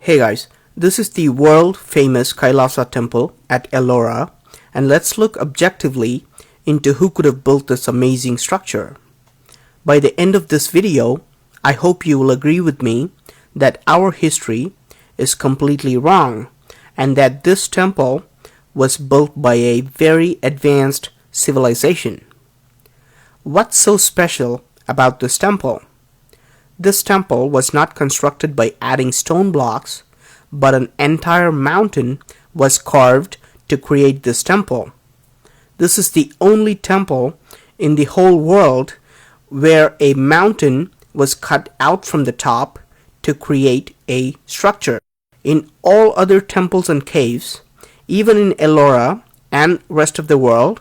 Hey guys, this is the world famous Kailasa temple at Ellora, and let's look objectively into who could have built this amazing structure. By the end of this video, I hope you will agree with me that our history is completely wrong and that this temple was built by a very advanced civilization. What's so special about this temple? This temple was not constructed by adding stone blocks, but an entire mountain was carved to create this temple. This is the only temple in the whole world where a mountain was cut out from the top to create a structure. In all other temples and caves, even in Ellora and rest of the world,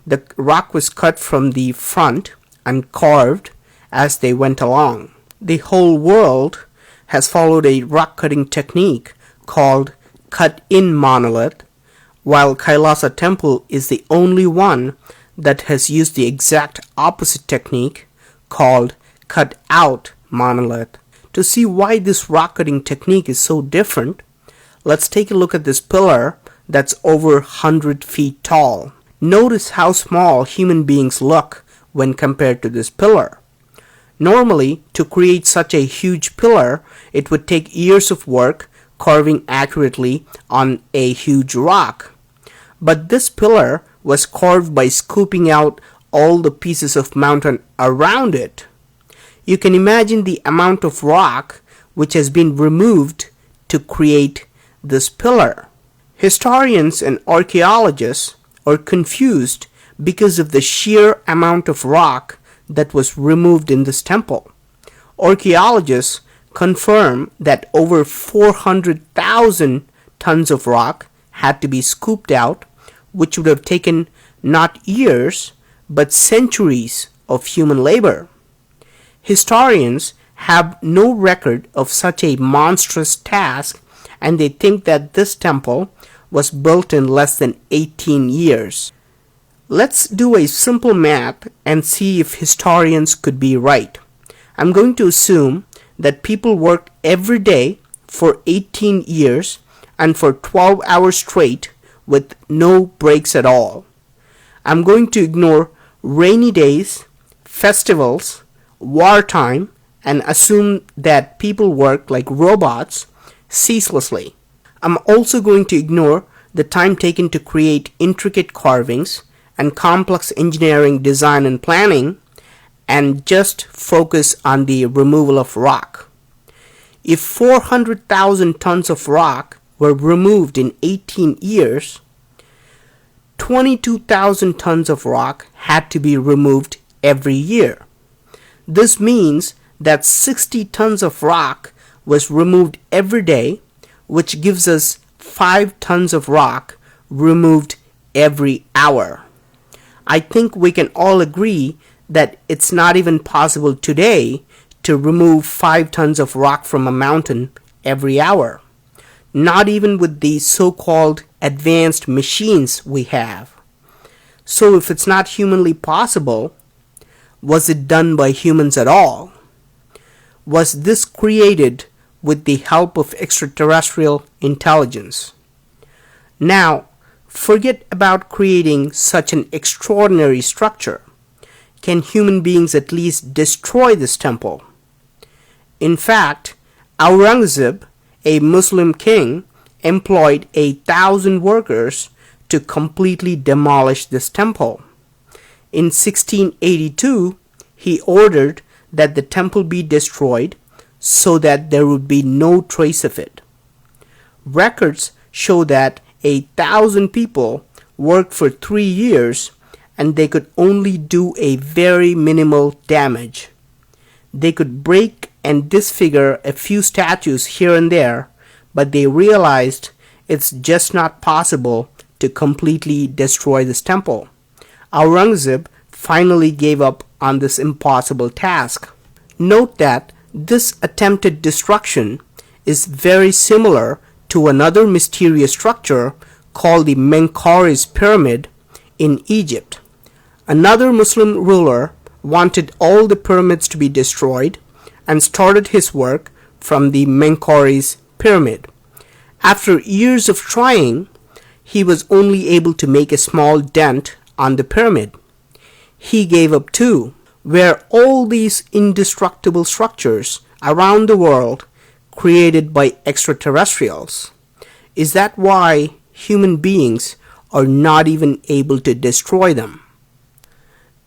the rock was cut from the front and carved as they went along. The whole world has followed a rock cutting technique called cut-in monolith, while Kailasa temple is the only one that has used the exact opposite technique called cut-out monolith. To see why this rock cutting technique is so different, let's take a look at this pillar that's over 100 feet tall. Notice how small human beings look when compared to this pillar. Normally, to create such a huge pillar, it would take years of work carving accurately on a huge rock. But this pillar was carved by scooping out all the pieces of mountain around it. You can imagine the amount of rock which has been removed to create this pillar. Historians and archaeologists are confused because of the sheer amount of rock that was removed in this temple. Archaeologists confirm that over 400,000 tons of rock had to be scooped out, which would have taken not years but centuries of human labor. Historians have no record of such a monstrous task, and they think that this temple was built in less than 18 years. Let's do a simple math and see if historians could be right. I'm going to assume that people worked every day for 18 years and for 12 hours straight with no breaks at all. I'm going to ignore rainy days, festivals, wartime, and assume that people work like robots ceaselessly. I'm also going to ignore the time taken to create intricate carvings and complex engineering design and planning, and just focus on the removal of rock. If 400,000 tons of rock were removed in 18 years, 22,000 tons of rock had to be removed every year. This means that 60 tons of rock was removed every day, which gives us 5 tons of rock removed every hour. I think we can all agree that it's not even possible today to remove 5 tons of rock from a mountain every hour. Not even with the so-called advanced machines we have. So if it's not humanly possible, was it done by humans at all? Was this created with the help of extraterrestrial intelligence? Now, forget about creating such an extraordinary structure. Can human beings at least destroy this temple? In fact, Aurangzeb, a Muslim king, employed 1,000 workers to completely demolish this temple. In 1682, he ordered that the temple be destroyed so that there would be no trace of it. Records show that 1,000 people worked for 3 years and they could only do a very minimal damage. They could break and disfigure a few statues here and there, but they realized it's just not possible to completely destroy this temple. Aurangzeb finally gave up on this impossible task. Note that this attempted destruction is very similar to another mysterious structure called the Menkaures pyramid in Egypt. Another Muslim ruler wanted all the pyramids to be destroyed and started his work from the Menkaures pyramid. After years of trying, he was only able to make a small dent on the pyramid. He gave up too. Were all these indestructible structures around the world created by extraterrestrials? Is that why human beings are not even able to destroy them?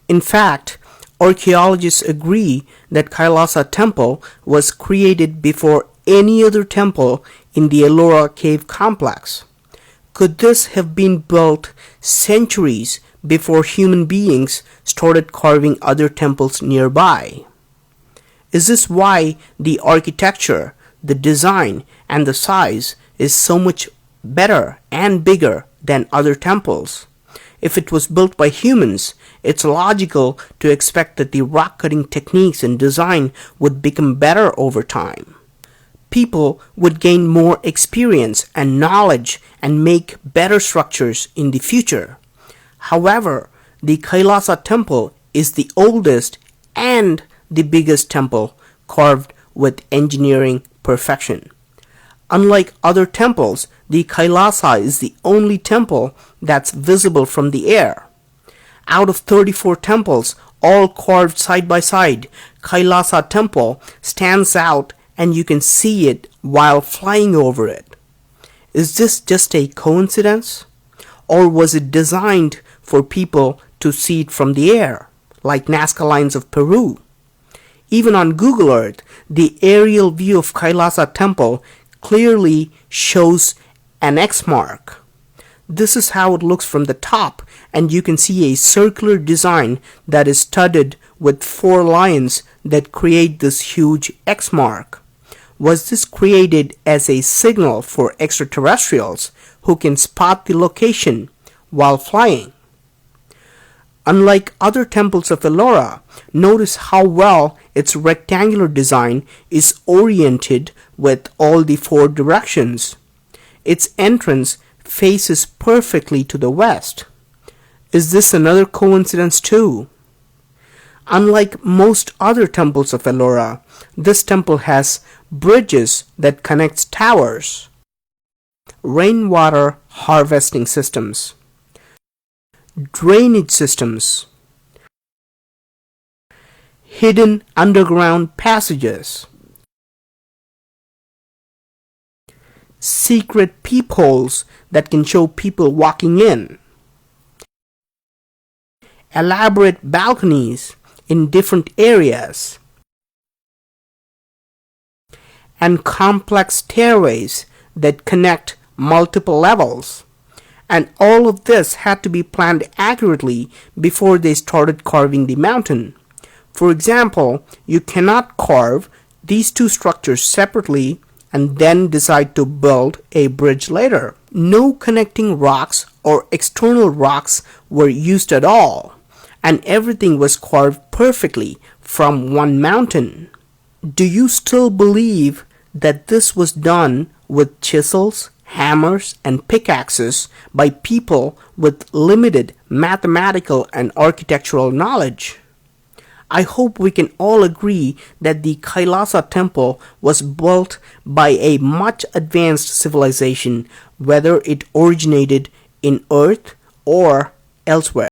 In fact, archaeologists agree that Kailasa Temple was created before any other temple in the Ellora cave complex. Could this have been built centuries before human beings started carving other temples nearby? Is this why the architecture, the design, and the size is so much better and bigger than other temples? If it was built by humans, it's logical to expect that the rock-cutting techniques and design would become better over time. People would gain more experience and knowledge and make better structures in the future. However, the Kailasa Temple is the oldest and the biggest temple carved with engineering perfection. Unlike other temples, the Kailasa is the only temple that's visible from the air. Out of 34 temples, all carved side by side, Kailasa Temple stands out and you can see it while flying over it. Is this just a coincidence? Or was it designed for people to see it from the air, like Nazca Lines of Peru? Even on Google Earth, the aerial view of Kailasa Temple clearly shows an X mark. This is how it looks from the top, and you can see a circular design that is studded with 4 lions that create this huge X mark. Was this created as a signal for extraterrestrials who can spot the location while flying? Unlike other temples of Ellora, notice how well its rectangular design is oriented with all the 4 directions. Its entrance faces perfectly to the west. Is this another coincidence too? Unlike most other temples of Ellora, this temple has bridges that connect towers, rainwater harvesting systems, drainage systems, hidden underground passages, secret peepholes that can show people walking in, elaborate balconies in different areas, and complex stairways that connect multiple levels. And all of this had to be planned accurately before they started carving the mountain. For example, you cannot carve these 2 structures separately and then decide to build a bridge later. No connecting rocks or external rocks were used at all, and everything was carved perfectly from one mountain. Do you still believe that this was done with chisels, hammers, and pickaxes by people with limited mathematical and architectural knowledge? I hope we can all agree that the Kailasa Temple was built by a much advanced civilization, whether it originated in Earth or elsewhere.